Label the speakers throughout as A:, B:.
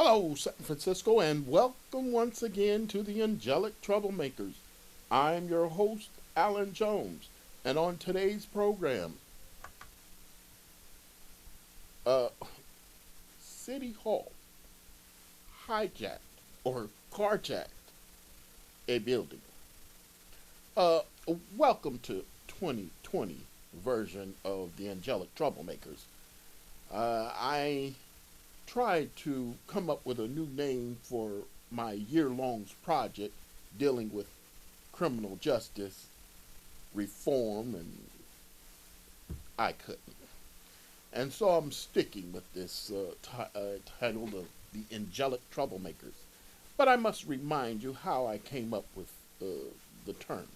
A: Hello, San Francisco, and welcome once again to the Angelic Troublemakers. I'm your host, Alan Jones, and on today's program, uh, City Hall hijacked or carjacked a building. Uh, Welcome to 2020 version of the Angelic Troublemakers. I tried to come up with a new name for my year-long project dealing with criminal justice reform, and I couldn't. And so I'm sticking with this title of the Angelic Troublemakers. But I must remind you how I came up with the term.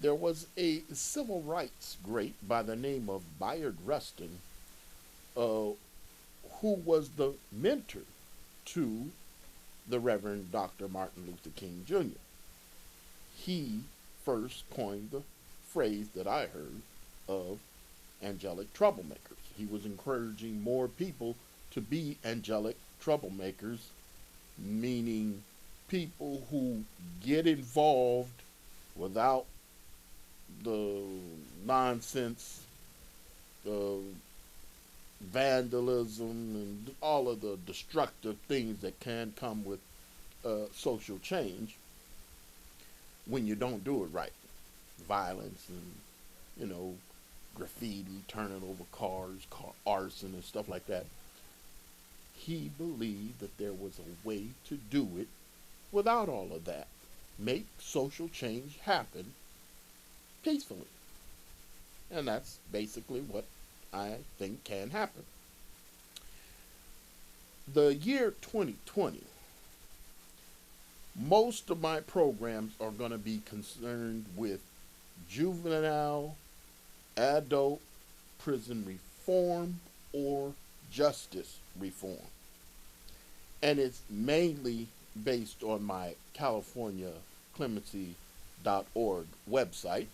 A: There was a civil rights great by the name of Bayard Rustin, uh, who was the mentor to the Reverend Dr. Martin Luther King Jr. He first coined the phrase that I heard of angelic troublemakers. He was encouraging more people to be angelic troublemakers, meaning people who get involved without the nonsense, uh, vandalism, and all of the destructive things that can come with social change when you don't do it right. Violence and, you know, graffiti, turning over cars, arson, and stuff like that. He believed that there was a way to do it without all of that. Make social change happen peacefully. And that's basically what I think can happen. The year 2020, most of my programs are going to be concerned with juvenile, adult prison reform or justice reform. And it's mainly based on my California Clemency.org website.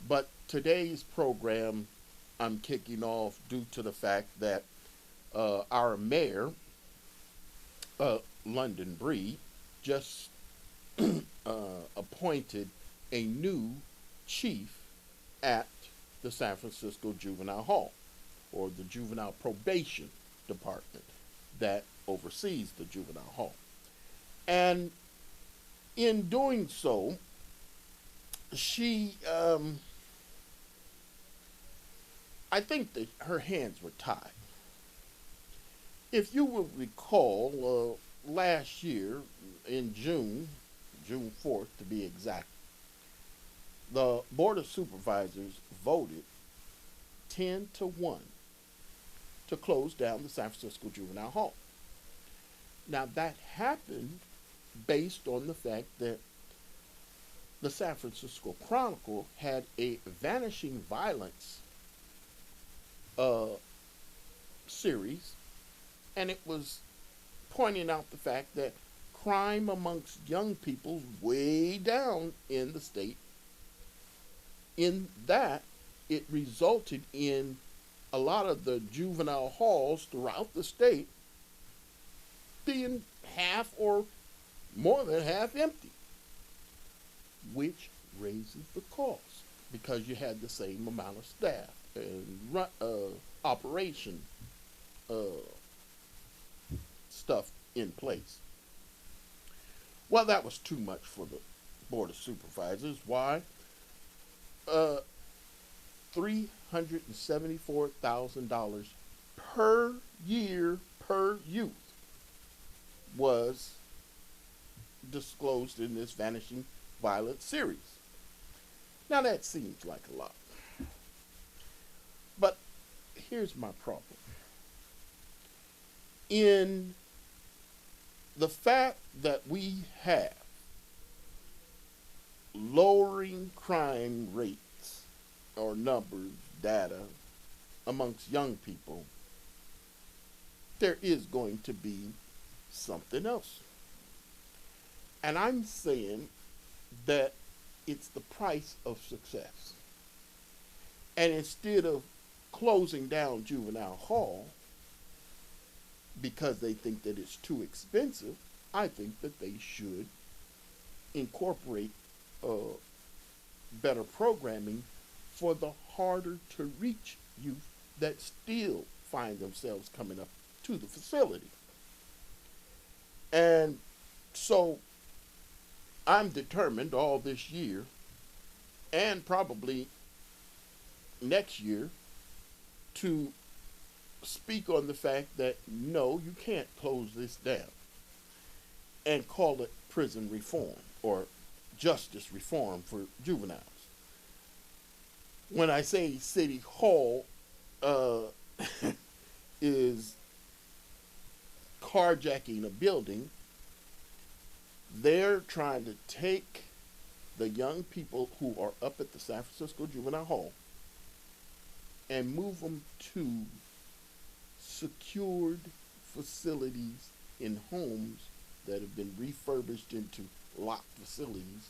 A: But today's program I'm kicking off due to the fact that our mayor, London Bree, just appointed a new chief at the San Francisco Juvenile Hall, or the Juvenile Probation Department that oversees the Juvenile Hall. And in doing so, she I think that her hands were tied. If you will recall, last year in June 4th to be exact, the Board of Supervisors voted 10-1 to close down the San Francisco Juvenile Hall. Now that happened based on the fact that the San Francisco Chronicle had a vanishing violence series, and it was pointing out the fact that crime amongst young people way down in the state. In that, it resulted in a lot of the juvenile halls throughout the state being half or more than half empty, which raises the cost because you had the same amount of staff and operation uh, stuff in place. Well, that was too much for the Board of Supervisors. Why? $374,000 per year per youth was disclosed in this Vanishing Violence series. Now that seems like a lot. But here's my problem. In the fact that we have lowering crime rates or numbers, data amongst young people, there is going to be something else. And I'm saying that it's the price of success. And instead of closing down Juvenile Hall, because they think that it's too expensive, I think that they should incorporate better programming for the harder to reach youth that still find themselves coming up to the facility. And so I'm determined all this year and probably next year to speak on the fact that no, you can't close this down and call it prison reform or justice reform for juveniles. When I say City Hall is carjacking a building, they're trying to take the young people who are up at the San Francisco Juvenile Hall and move them to secured facilities in homes that have been refurbished into locked facilities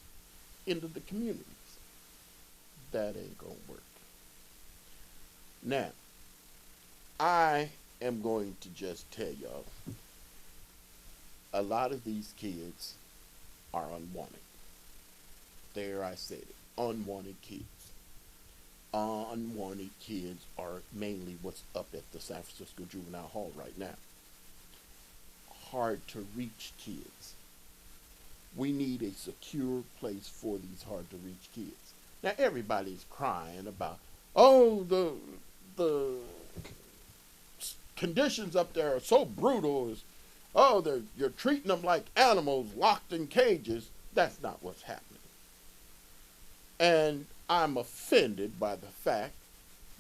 A: into the communities. That ain't gonna work. Now, I am going to just tell y'all, a lot of these kids are unwanted. There, I said it, unwanted kids. Unwanted kids are mainly what's up at the San Francisco Juvenile Hall right now. Hard to reach kids. We need a secure place for these hard to reach kids. Now everybody's crying about, oh, the conditions up there are so brutal. Oh, you're treating them like animals locked in cages. That's not what's happening. And I'm offended by the fact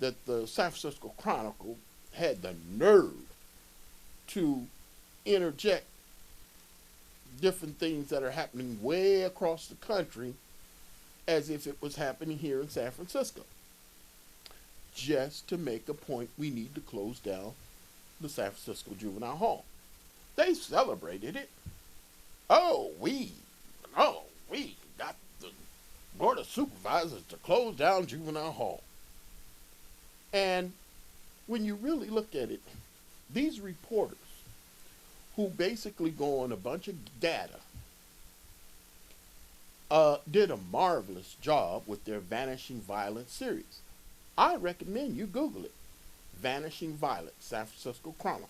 A: that the San Francisco Chronicle had the nerve to interject different things that are happening way across the country as if it was happening here in San Francisco. Just to make a point, we need to close down the San Francisco Juvenile Hall. They celebrated it. Oh, we got the Board of Supervisors to close down Juvenile Hall. And when you really look at it, these reporters who basically go on a bunch of data did a marvelous job with their Vanishing Violet series. I recommend you Google it. Vanishing Violet, San Francisco Chronicle.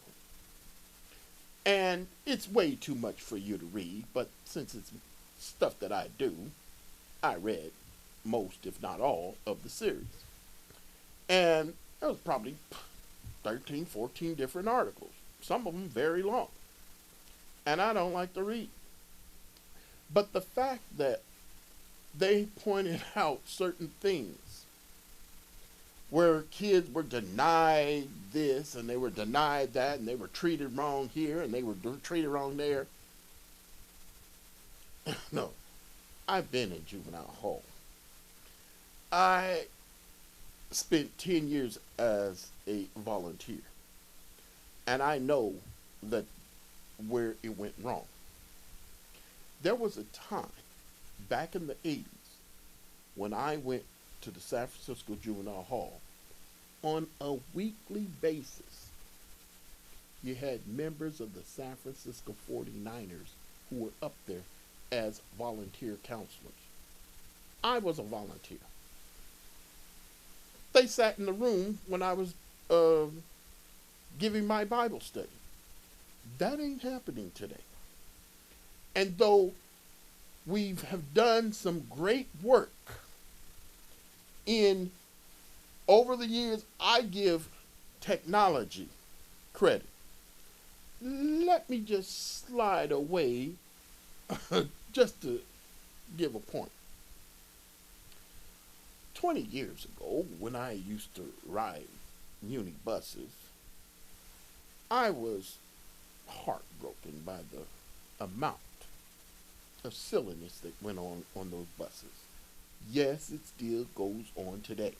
A: And it's way too much for you to read, but since it's stuff that I do, I read most, if not all, of the series. And there was probably 13, 14 different articles, some of them very long. And I don't like to read. But the fact that they pointed out certain things where kids were denied this and they were denied that and they were treated wrong here and they were treated wrong there. No, I've been in Juvenile Hall. I spent 10 years as a volunteer. And I know that where it went wrong. There was a time back in the 80s when I went to the San Francisco Juvenile Hall. On a weekly basis, you had members of the San Francisco 49ers who were up there as volunteer counselors. I was a volunteer. They sat in the room when I was giving my Bible study. That ain't happening today. And though we have done some great work in over the years, I give technology credit. Let me just slide away just to give a point. 20 years ago, when I used to ride muni buses, I was heartbroken by the amount of silliness that went on those buses. Yes, it still goes on today.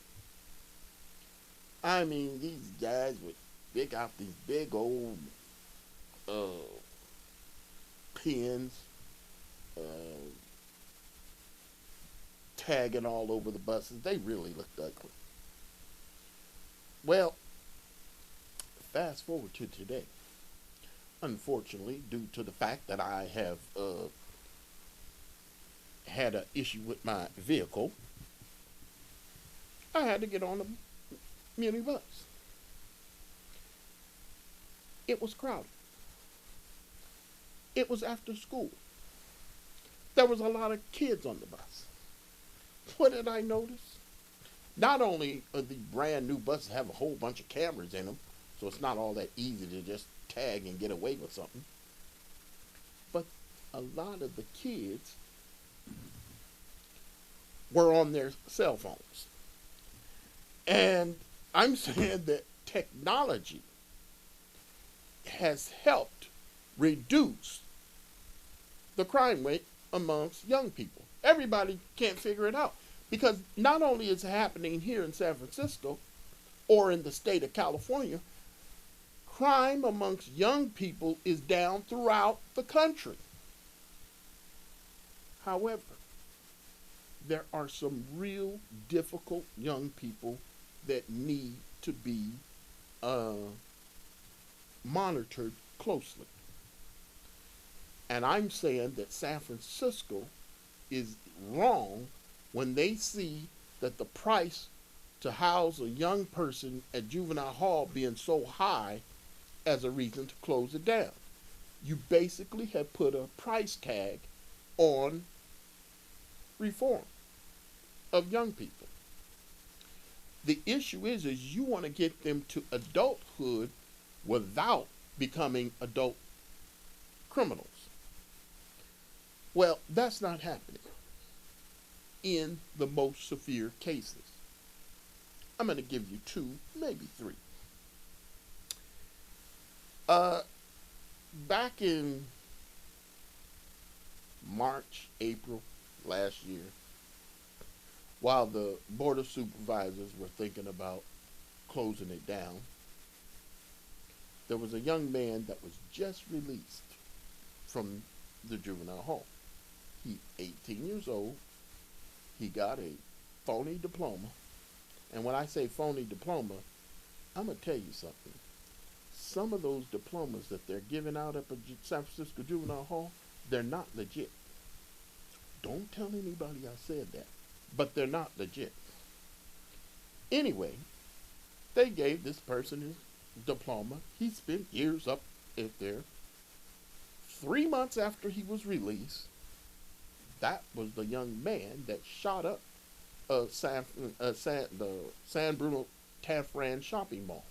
A: I mean, these guys would pick out these big old pins, tagging all over the buses. They really looked ugly. Well, fast forward to today. unfortunately, due to the fact that I have had an issue with my vehicle, I had to get on a muni bus. It was crowded. It was after school. There was a lot of kids on the bus. What did I notice? Not only are the brand new buses have a whole bunch of cameras in them, so it's not all that easy to just tag and get away with something, but a lot of the kids were on their cell phones. And I'm saying that technology has helped reduce the crime rate amongst young people. Everybody can't figure it out because not only is it happening here in San Francisco or in the state of California, crime amongst young people is down throughout the country. However, there are some real difficult young people that need to be monitored closely. And I'm saying that San Francisco is wrong when they see that the price to house a young person at Juvenile Hall being so high as a reason to close it down. You basically have put a price tag on reform of young people. The issue is you want to get them to adulthood without becoming adult criminals. Well, that's not happening in the most severe cases. I'm going to give you 2, maybe 3. Back in March, April last year, while the Board of Supervisors were thinking about closing it down, there was a young man that was just released from the Juvenile Hall. He's 18 years old. He got a phony diploma. And when I say phony diploma, I'm going to tell you something. Some of those diplomas that they're giving out at the San Francisco Juvenile Hall, they're not legit. Don't tell anybody I said that. But they're not legit. Anyway, they gave this person his diploma. He spent years up there. 3 months after he was released, that was the young man that shot up the San Bruno Taffran shopping mall.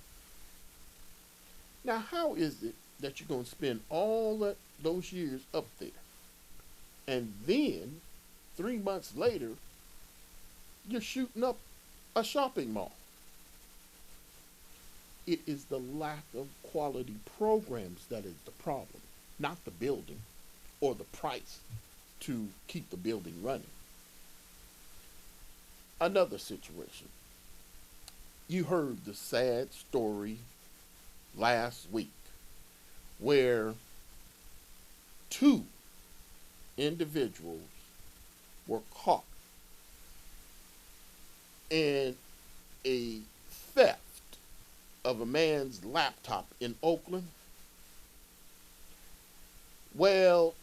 A: Now, how is it that you're going to spend all those years up there, and then 3 months later, you're shooting up a shopping mall? It is the lack of quality programs that is the problem, not the building or the price to keep the building running. Another situation. You heard the sad story last week where 2 individuals were caught in a theft of a man's laptop in Oakland. Well,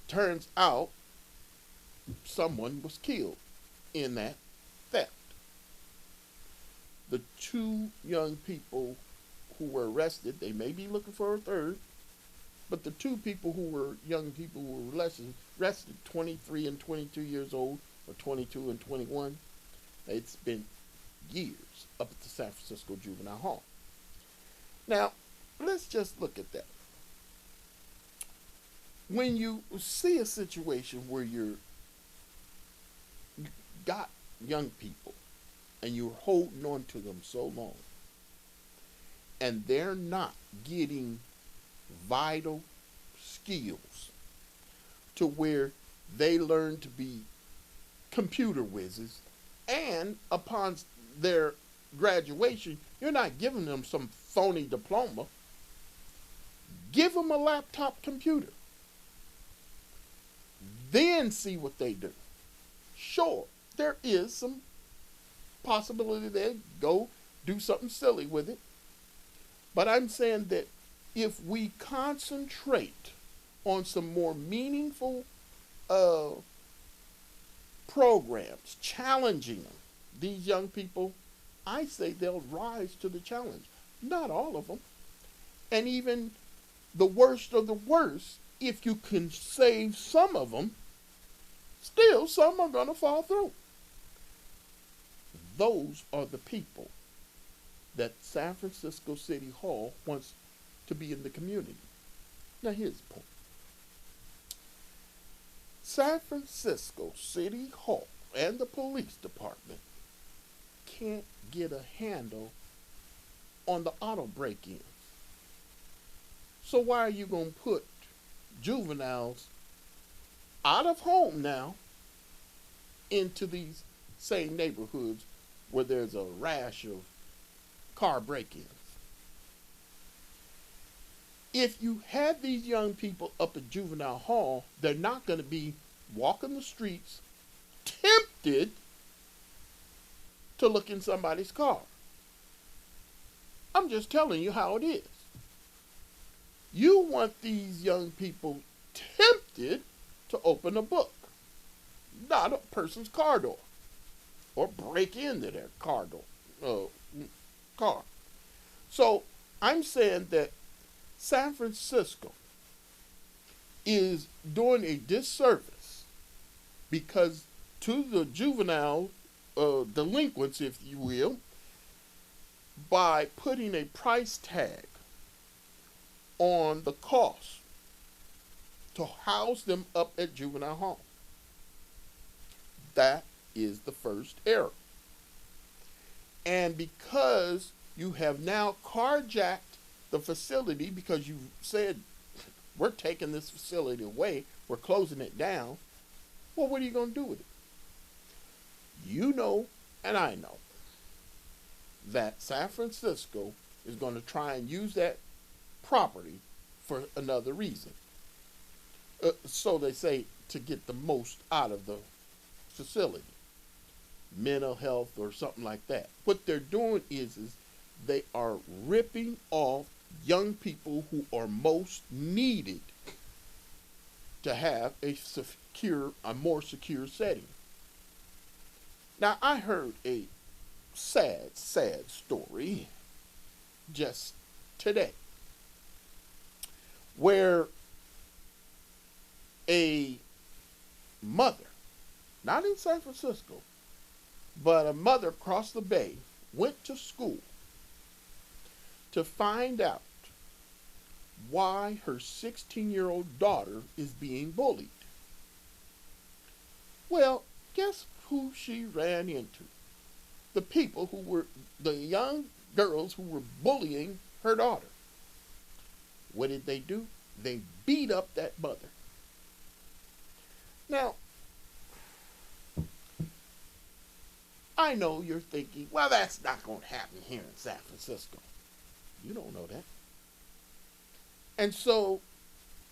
A: turns out someone was killed in that theft. The 2 young people who were arrested, they may be looking for a third, but the 2 people who were young people who were arrested, 23 and 22 years old, or 22 and 21, it's been years up at the San Francisco Juvenile Hall. Now, let's just look at that. When you see a situation where you got young people and you're holding on to them so long and they're not getting vital skills to where they learn to be computer whizzes, and upon their graduation, you're not giving them some phony diploma. Give them a laptop computer. Then see what they do. Sure, there is some possibility they go do something silly with it. But I'm saying that if we concentrate on some more meaningful uh, programs, challenging them, these young people, I say they'll rise to the challenge. Not all of them. And even the worst of the worst, if you can save some of them, still some are going to fall through. Those are the people that San Francisco City Hall wants to be in the community. Now here's the point. San Francisco City Hall and the police department can't get a handle on the auto break-ins. So why are you going to put juveniles out of home now into these same neighborhoods where there's a rash of car break-ins? If you have these young people up at Juvenile Hall, they're not going to be walking the streets tempted to look in somebody's car. I'm just telling you how it is. You want these young people tempted to open a book, not a person's car door, or break into their car. So I'm saying that San Francisco is doing a disservice because to the juvenile delinquents, if you will, by putting a price tag on the cost to house them up at Juvenile Hall. That is the first error. And because you have now carjacked the facility, because you said, we're taking this facility away, we're closing it down, well, what are you going to do with it? You know, and I know, that San Francisco is going to try and use that property for another reason. So they say, to get the most out of the facility. Mental health or something like that. What they're doing is they are ripping off young people who are most needed to have a more secure setting. Now, I heard a sad story just today where a mother, not in San Francisco, but a mother across the bay went to school to find out why her 16-year-old daughter is being bullied. Well, guess who she ran into? The people who were, the young girls who were bullying her daughter. What did they do? They beat up that mother. Now, I know you're thinking, well, that's not going to happen here in San Francisco. You don't know that. And so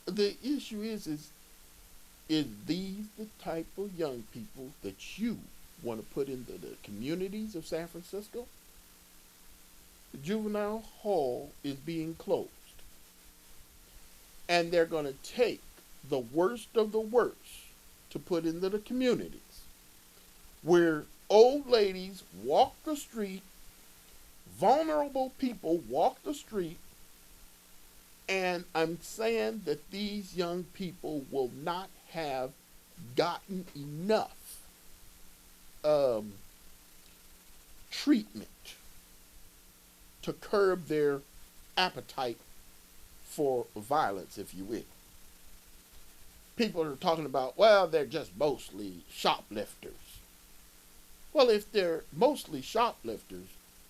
A: the issue is these the type of young people that you want to put into the communities of San Francisco? The Juvenile Hall is being closed. And they're going to take the worst of the worst to put into the communities where old ladies walk the street, vulnerable people walk the street, and I'm saying that these young people will not have gotten enough treatment to curb their appetite for violence, if you will. People are talking about, well, they're just mostly shoplifters. Well, if they're mostly shoplifters,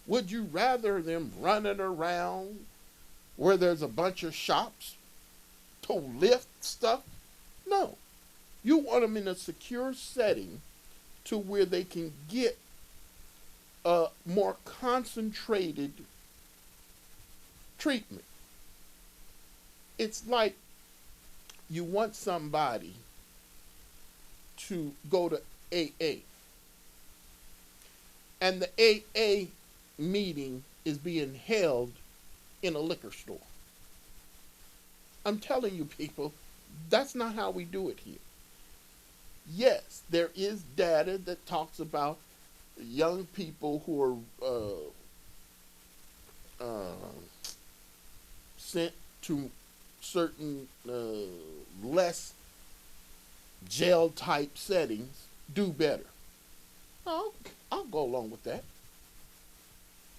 A: would you rather them running around where there's a bunch of shops to lift stuff? No. You want them in a secure setting to where they can get a more concentrated treatment. It's like you want somebody to go to AA. And the AA meeting is being held in a liquor store. I'm telling you, people, that's not how we do it here. Yes, there is data that talks about young people who are sent to certain less jail type settings do better. I'll, I'll go along with that.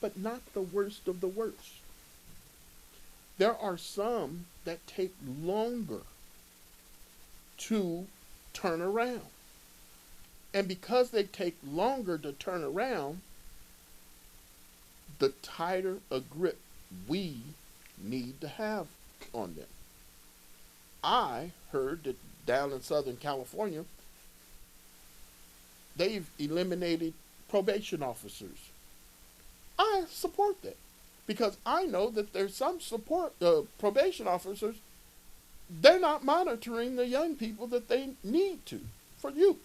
A: But not the worst of the worst. There are some that take longer to turn around. And because they take longer to turn around, the tighter a grip we need to have on them. I heard that down in Southern California, they've eliminated probation officers. I support that because I know that there's some probation officers, they're not monitoring the young people that they need to for you.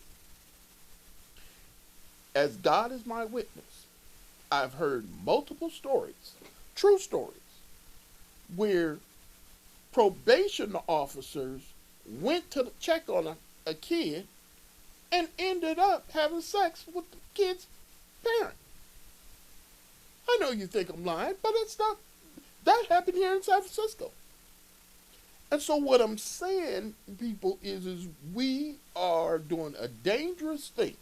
A: As God is my witness, I've heard multiple stories, true stories, where probation officers went to check on a kid and ended up having sex with the kid's parent. I know you think I'm lying, but it's not. That happened here in San Francisco. And so what I'm saying, people, is we are doing a dangerous thing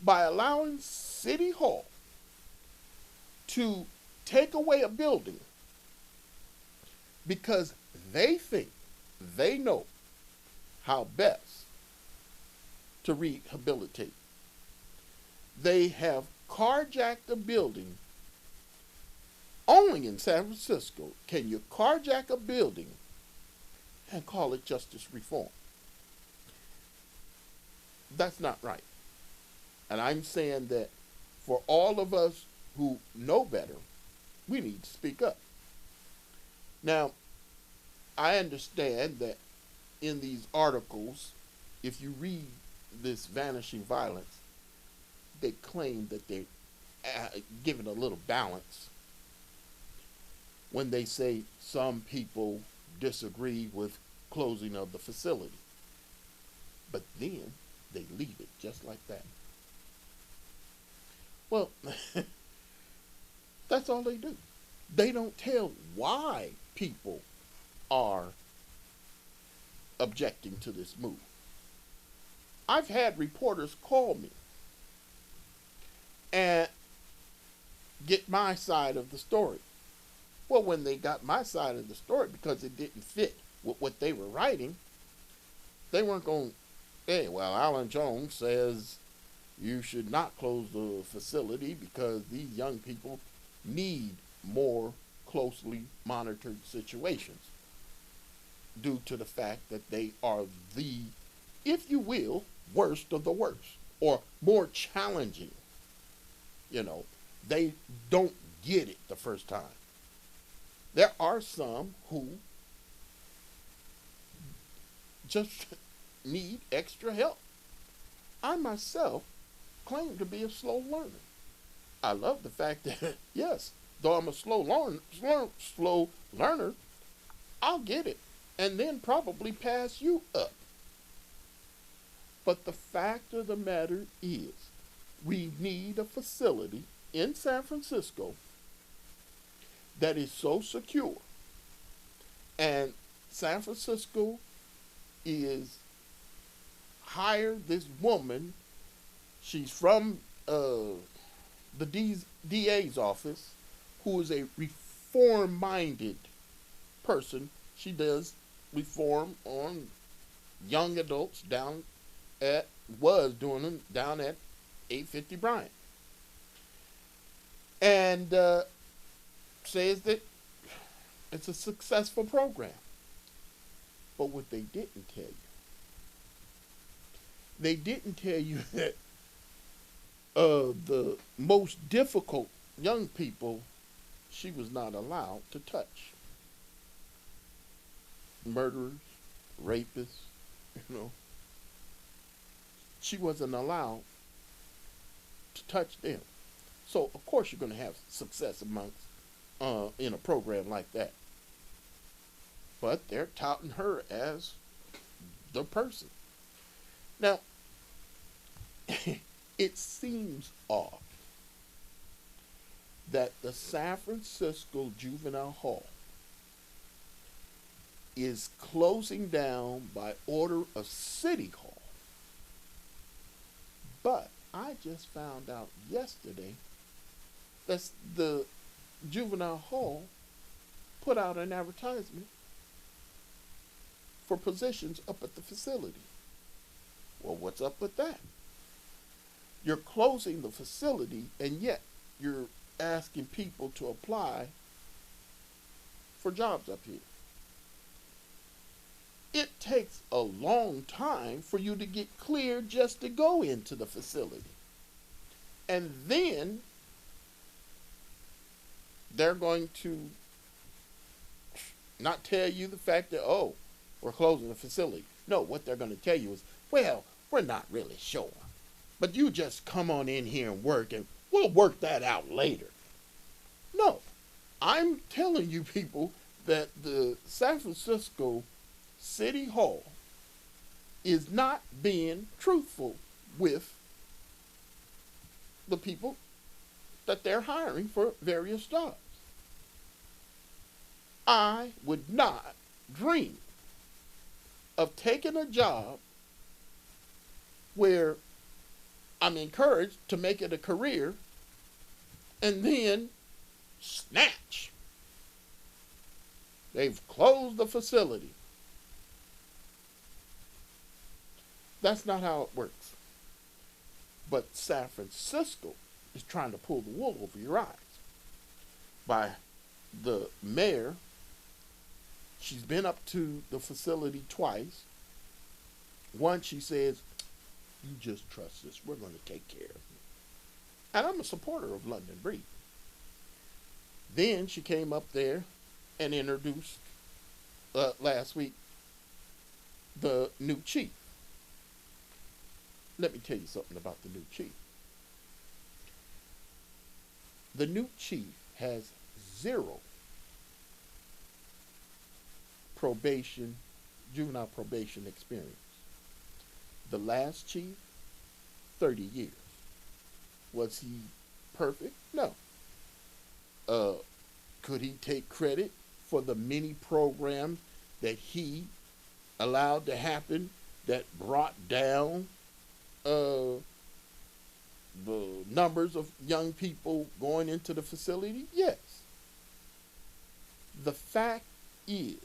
A: by allowing City Hall to take away a building because they think they know how best to rehabilitate. They have carjacked a building. Only in San Francisco can you carjack a building and call it justice reform. That's not right. And I'm saying that for all of us who know better, we need to speak up. Now, I understand that in these articles, if you read this vanishing violence, they claim that they're giving a little balance when they say some people disagree with closing of the facility. But then they leave it just like that. Well, that's all they do. They don't tell why people are objecting to this move. I've had reporters call me and get my side of the story. Well, when they got my side of the story, because it didn't fit with what they were writing, they weren't going, hey, well, Alan Jones says you should not close the facility because these young people need more closely monitored situations due to the fact that they are the, if you will, worst of the worst, or more challenging. You know, they don't get it the first time. There are some who just need extra help. I myself claim to be a slow learner. I love the fact that, yes, though I'm a slow learner, I'll get it and then probably pass you up. But the fact of the matter is, we need a facility in San Francisco that is so secure. And San Francisco is hired this woman. She's from the DA's office, who is a reform-minded person. She does reform on young adults was doing them down at 850 Bryant. And says that it's a successful program. But what they didn't tell you that the most difficult young people she was not allowed to touch. Murderers, rapists, she wasn't allowed to touch them. So, of course, you're going to have success amongst in a program like that. but they're touting her as the person. Now, it seems odd that the San Francisco Juvenile Hall is closing down by order of City Hall. But I just found out yesterday that the Juvenile Hall put out an advertisement for positions up at the facility. Well, what's up with that? You're closing the facility, and yet you're asking people to apply for jobs up here. It takes a long time for you to get cleared just to go into the facility. And then they're going to not tell you the fact that, oh, we're closing the facility. No, what they're going to tell you is, well, we're not really sure. But you just come on in here and work, and we'll work that out later. No, I'm telling you people that the San Francisco City Hall is not being truthful with the people that they're hiring for various jobs. I would not dream of taking a job where I'm encouraged to make it a career and then snatch. They've closed the facility. That's not how it works. But San Francisco is trying to pull the wool over your eyes by the mayor. She's been up to the facility twice. Once she says, you just trust us, we're going to take care of you. And I'm a supporter of London Breed. Then she came up there and introduced last week the new chief. Let me tell you something about the new chief. The new chief has 0 juvenile probation experience. The last chief, 30 years. Was he perfect? No. Could he take credit for the many programs that he allowed to happen that brought down the numbers of young people going into the facility? Yes. The fact is,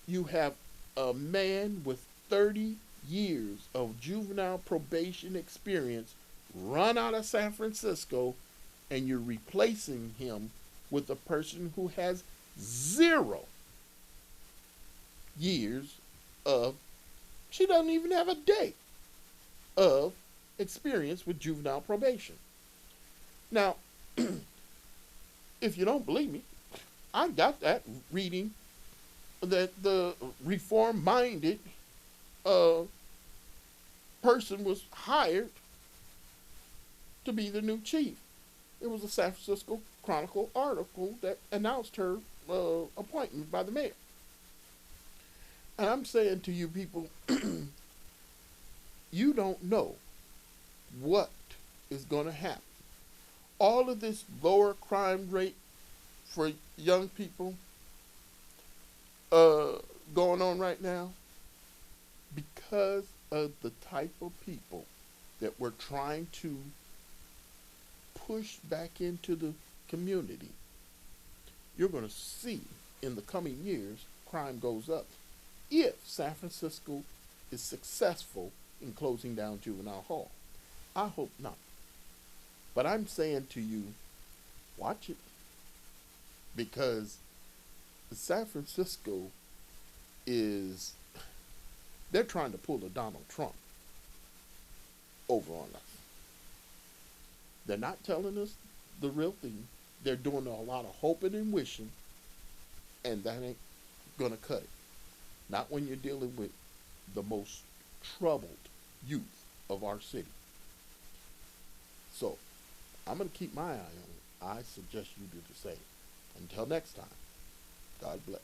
A: you have a man with 30 years of juvenile probation experience run out of San Francisco, and you're replacing him with a person who has 0 years of, she doesn't even have a day of experience with juvenile probation. Now, if you don't believe me, I got that reading that the reform-minded person was hired to be the new chief. It was a San Francisco Chronicle article that announced her appointment by the mayor. And I'm saying to you people, you don't know what is going to happen. All of this lower crime rate for young people going on right now, because of the type of people that we're trying to push back into the community. You're going to see in the coming years crime goes up if San Francisco is successful in closing down Juvenile Hall. I hope not. But I'm saying to you, watch it. Because San Francisco is, they're trying to pull a Donald Trump over on us. They're not telling us the real thing. They're doing a lot of hoping and wishing, and that ain't gonna cut it. Not when you're dealing with the most troubled youth of our city. So, I'm gonna keep my eye on it. I suggest you do the same. Until next time, God bless.